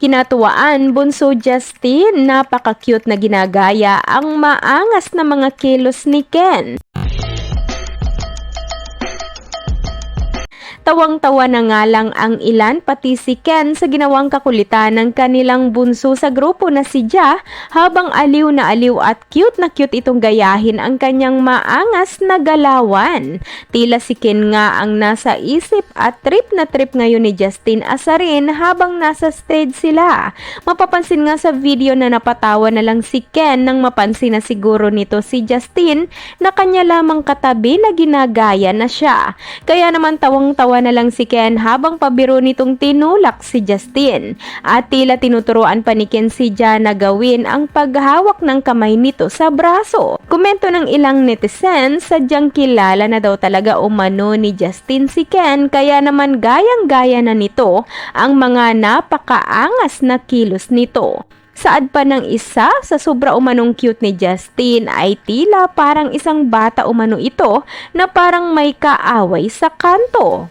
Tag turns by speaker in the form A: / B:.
A: Kinatuwaan, Bunso Justin, napaka-cute na ginagaya ang maangas na mga kilos ni Ken. Tawang-tawa na nga lang ang ilan pati si Ken sa ginawang kakulitan ng kanilang bunso sa grupo na si Ja, habang aliw na aliw at cute na cute itong gayahin ang kanyang maangas na galawan. Tila si Ken nga ang nasa isip at trip na trip ngayon ni Justin Azarin habang nasa stage sila. Mapapansin nga sa video na napatawa na lang si Ken nang mapansin na siguro nito si Justin na kanya lamang katabi na ginagaya na siya. Kaya naman tawang-tawa na lang si Ken habang pabiro nitong tinulak si Justin. At tila tinuturuan pa ni Ken si Ja na gawin ang paghawak ng kamay nito sa braso. Komento ng ilang netizens, sadyang kilala na daw talaga umano ni Justin si Ken, kaya naman gayang-gaya na nito ang mga napakaangas na kilos nito. Saad pa ng isa, sa sobra umanong cute ni Justin ay tila parang isang bata umano ito na parang may kaaway sa kanto.